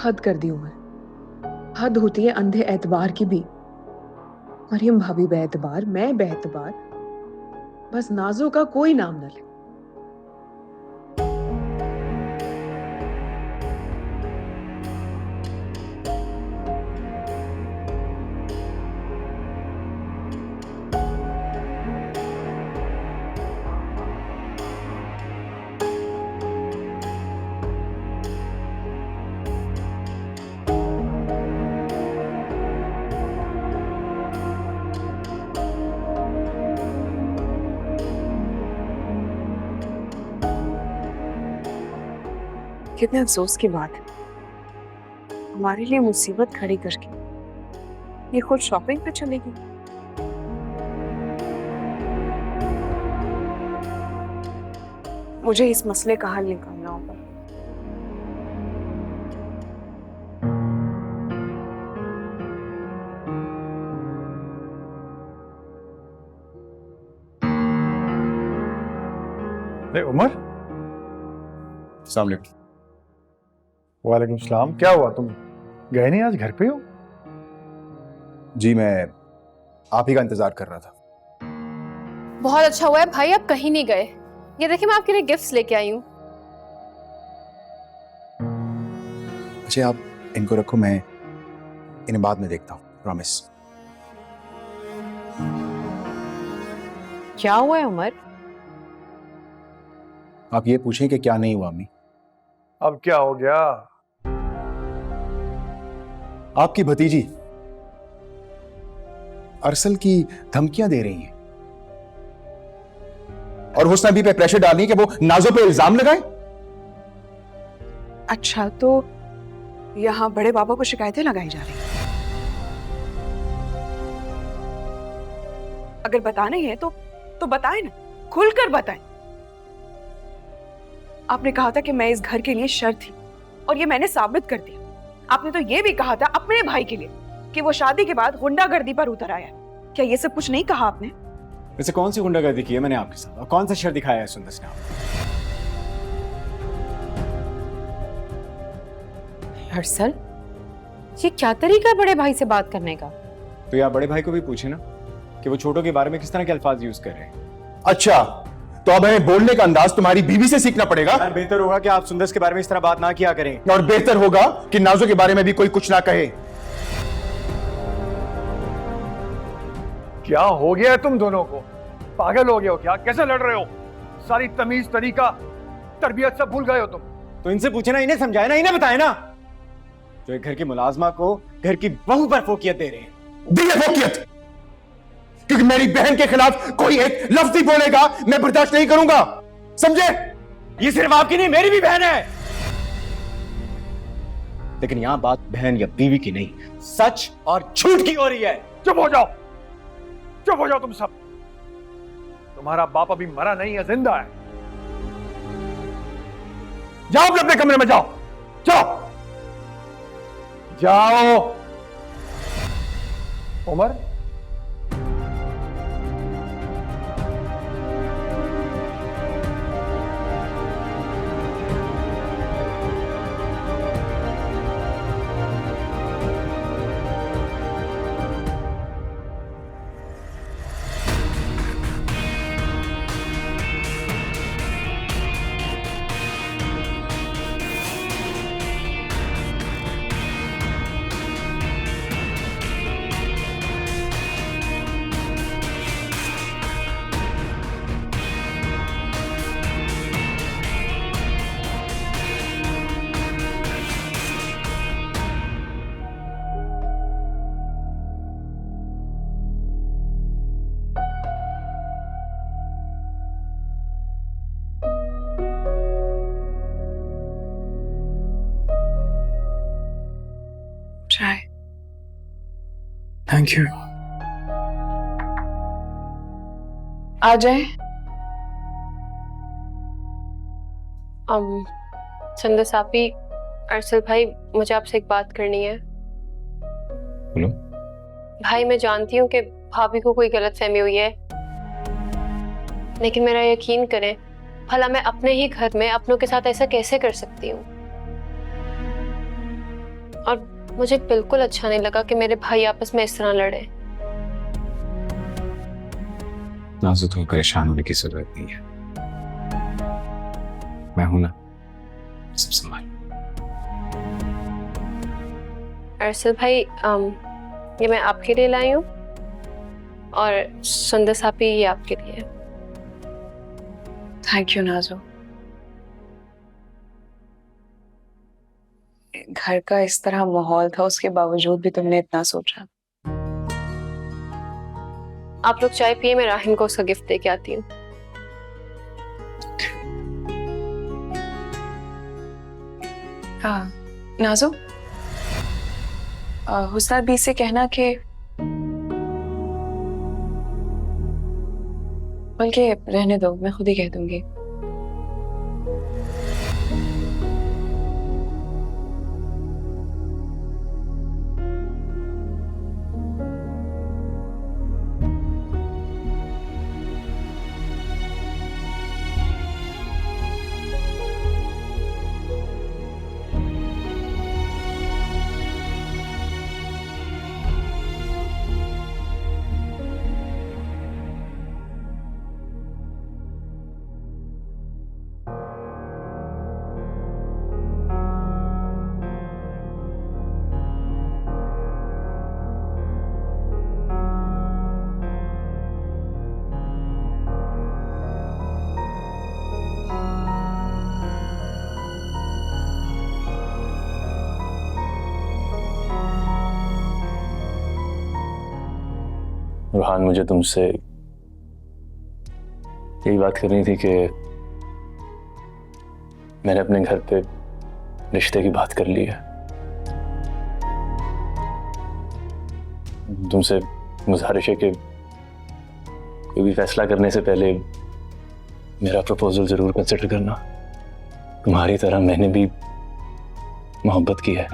हद कर दी उमर, हद होती है अंधे एतबार की भी। मरियम भाभी बेएतबार, मैं बेएतबार, बस नाजो का कोई नाम न ले। कितने अफसोस की बात है, हमारे लिए मुसीबत खड़ी करके ये खुद शॉपिंग पे चलेगी। मुझे इस मसले का हल निकालना होगा। उमर, अस्सलाम वालेकुम। वालेकुम सलाम। क्या हुआ, तुम गए नहीं आज, घर पे हो? जी मैं आप ही का इंतजार कर रहा था। बहुत अच्छा हुआ है भाई, आप कहीं नहीं गए। ये देखिए मैं आपके लिए गिफ्ट्स लेके आई हूँ। अच्छा आप इनको रखो, मैं इन्हें बाद में देखता हूँ, प्रॉमिस। क्या हुआ है उमर? आप ये पूछें कि क्या नहीं हुआ अम्मी। अब क्या हो गया? आपकी भतीजी अरसल की धमकियां दे रही हैं और हुस्ना भी पे प्रेशर डाल रही है कि वो नाजो पे इल्जाम लगाए। अच्छा, तो यहाँ बड़े बाबा को शिकायतें लगाई जा रही हैं। अगर बताना ही है तो बताएं ना, खुलकर बताएं। आपने कहा था कि मैं इस घर के लिए शर्त थी और ये मैंने साबित कर दिया। आपने तो ये भी कहा था अपने भाई के लिए कि वो शादी के बाद गुंडागर्दी पर उतर आया। क्या ये सब कुछ नहीं कहा आपने? वैसे कौन सी गुंडागर्दी की है मैंने आपके साथ, और कौन सा शर दिखाया है सुंदर ने आपको? हर्षल, ये क्या तरीका है बड़े भाई से बात करने का? तो यार बड़े भाई को भी पूछे ना कि वो छोटों के बारे में किस तरह के अल्फाज यूज कर रहे हैं। अच्छा तो अब हमें बोलने का अंदाज तुम्हारी बीवी से सीखना पड़ेगा। यार बेहतर होगा कि आप सुंदर के बारे में इस तरह बात ना किया करें। और बेहतर होगा कि नाजो के बारे में भी कोई कुछ ना कहे। क्या हो गया है तुम दोनों को? पागल हो गए हो क्या? कैसे लड़ रहे हो? सारी तमीज, तरीका, तरबियत सब भूल गए हो तुम। तो इनसे पूछे ना, इन्हें समझाए ना, इन्हें बताए ना, जो एक घर की मुलाजमा को घर की बहू पर फोकियत दे रहे हैं। दी है फोकियत, क्योंकि मेरी बहन के खिलाफ कोई एक लफ्ज ही बोलेगा मैं बर्दाश्त नहीं करूंगा, समझे? ये सिर्फ आपकी नहीं, मेरी भी बहन है। लेकिन यहां बात बहन या बीवी की नहीं, सच और झूठ की हो रही है। चुप हो जाओ, चुप हो जाओ तुम सब। तुम्हारा बाप अभी मरा नहीं है, जिंदा है। जाओ अपने अपने कमरे में जाओ, जाओ जाओ। उमर, चाय। Thank you. आ जाए। सुंदर सापी, अरसल भाई, मुझे आपसे एक बात करनी है। बोलो। भाई मैं जानती हूँ कि भाभी को कोई गलतफहमी हुई है, लेकिन मेरा यकीन करें, भला मैं अपने ही घर में अपनों के साथ ऐसा कैसे कर सकती हूँ? और मुझे बिल्कुल अच्छा नहीं लगा कि मेरे भाई आपस में इस तरह लड़े। नाज़ो, तुम्हें परेशान होने की जरूरत नहीं है, मैं हूं ना, सब संभाल। अरसल भाई, ये मैं आपके लिए लाई हूँ और सुंदर सापी ये आपके लिए। Thank you Nazo. घर का इस तरह माहौल था, उसके बावजूद भी तुमने इतना सोचा। आप लोग चाय पिए, मैं राहिम को उसका गिफ्ट दे के आती हूँ। हाँ नाजो, हुस्ना बी से कहना कि, बल्कि रहने दो, मैं खुद ही कह दूंगी। रुहान, मुझे तुमसे यही बात करनी थी कि मैंने अपने घर पे रिश्ते की बात कर ली है। तुमसे गुजारिश है कि कोई भी फैसला करने से पहले मेरा प्रपोजल जरूर कंसिडर करना। तुम्हारी तरह मैंने भी मोहब्बत की है।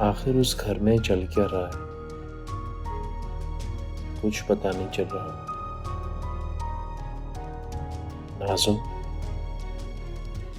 आखिर उस घर में चल क्या रहा है, कुछ पता नहीं चल रहा। नाज़ो,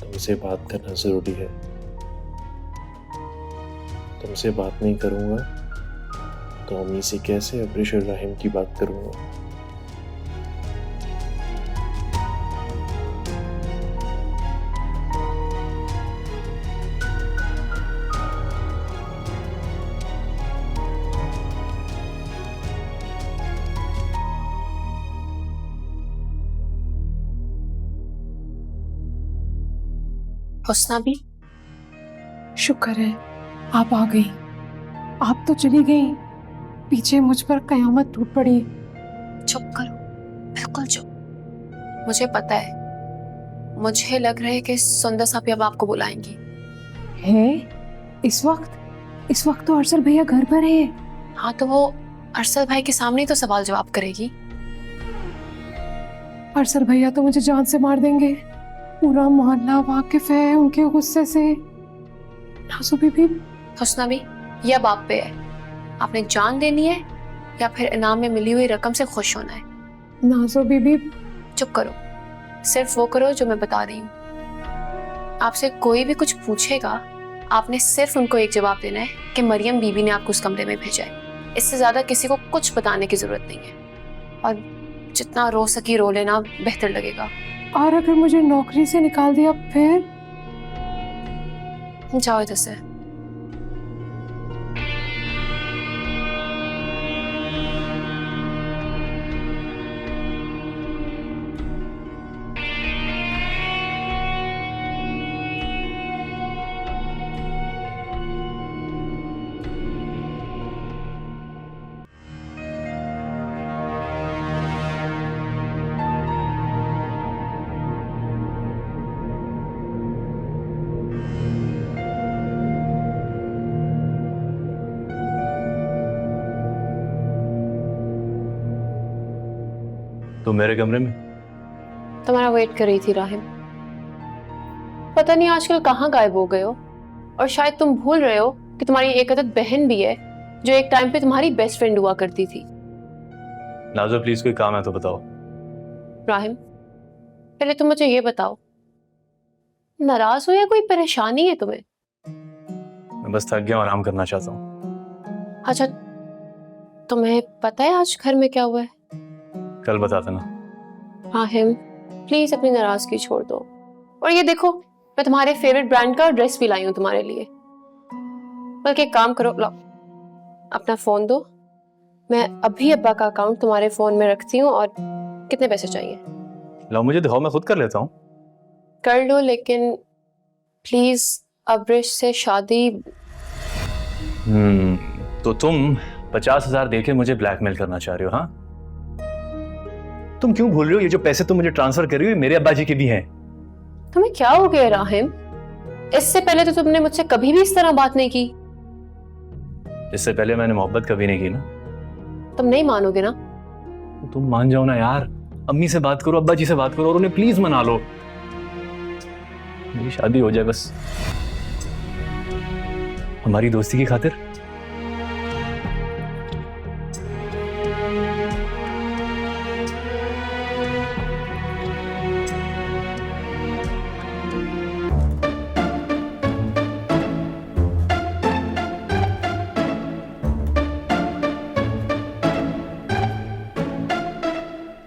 तुमसे बात करना जरूरी है। तुमसे बात नहीं करूंगा तो अम्मी से कैसे अब्रिश और राहिम की बात करूंगा। हुस्ना भी शुक्र है आप आ गई। आप तो चली गई, पीछे मुझ पर कयामत टूट पड़ी। चुप करो, बिल्कुल चुप। मुझे पता है, मुझे लग रहा है कि सुंदर सापी अब आपको बुलाएंगी। है? इस वक्त तो अरसल भैया घर पर है। हाँ, तो वो अरसल भाई के सामने तो सवाल जवाब करेगी। अरसल भैया तो मुझे जान से मार देंगे। पूरा मोहल्ला वाकिफ है उनके गुस्से से। नाज़ो बीबी, हुस्ना भी, ये अब आप पे है। आपने जान देनी है या फिर इनाम में मिली हुई रकम से खुश होना है? नाज़ो बीबी, चुप करो, सिर्फ वो करो जो मैं बता रही हूँ। आपसे कोई भी कुछ पूछेगा, आपने सिर्फ उनको एक जवाब देना है कि मरियम बीबी ने आपको उस कमरे में भेजा है। इससे ज्यादा किसी को कुछ बताने की जरूरत नहीं है। और जितना रो सकी रो लेना बेहतर लगेगा। और अगर मुझे नौकरी से निकाल दिया फिर? जाओ इधर से। तो मेरे कमरे में तुम्हारा वेट कर रही थी राहिम। पता नहीं आजकल कहाँ गायब हो गए हो, और शायद तुम भूल रहे हो कि तुम्हारी एक अदद बहन भी है जो एक टाइम पे तुम्हारी बेस्ट फ्रेंड हुआ करती थी। नाज़ो प्लीज कोई काम है तो बताओ। राहिम, पहले तुम मुझे ये बताओ, नाराज हो या कोई परेशानी है तुम्हें? मैं बस थक गया हूं, आराम करना चाहता हूँ। अच्छा, तुम्हें पता है आज घर में क्या हुआ है? कल बता देना। राहिम, प्लीज अपनी नाराजगी छोड़ दो। और ये देखो, मैं तुम्हारे फेवरेट ब्रांड का ड्रेस भी लाई हूँ तुम्हारे लिए। बल्कि एक काम करो, लाओ अपना फोन दो, मैं अभी अब्बा का अकाउंट तुम्हारे फोन में रखती हूँ। और कितने पैसे चाहिए? लो मुझे दिखाओ, मैं खुद कर लेता हूँ। कर लो, लेकिन प्लीज अब्रिश से शादी। तो तुम 50,000 देके मुझे ब्लैकमेल करना चाह रहे हो? हाँ, तुम क्यों भूल रहे हो ये जो पैसे तुम मुझे ट्रांसफर कर रही हो ये मेरे अब्बा जी के भी हैं। तुम्हें क्या हो गया राहिम? इससे पहले तो तुमने मुझसे कभी भी इस तरह बात नहीं की। इससे पहले मैंने मोहब्बत कभी नहीं की ना। तुम नहीं मानोगे ना? तुम मान जाओ ना यार, अम्मी से बात करो, अब्बा जी से बात करो और उन्हें प्लीज मना लो, मेरी शादी हो जाए बस, हमारी दोस्ती की खातिर।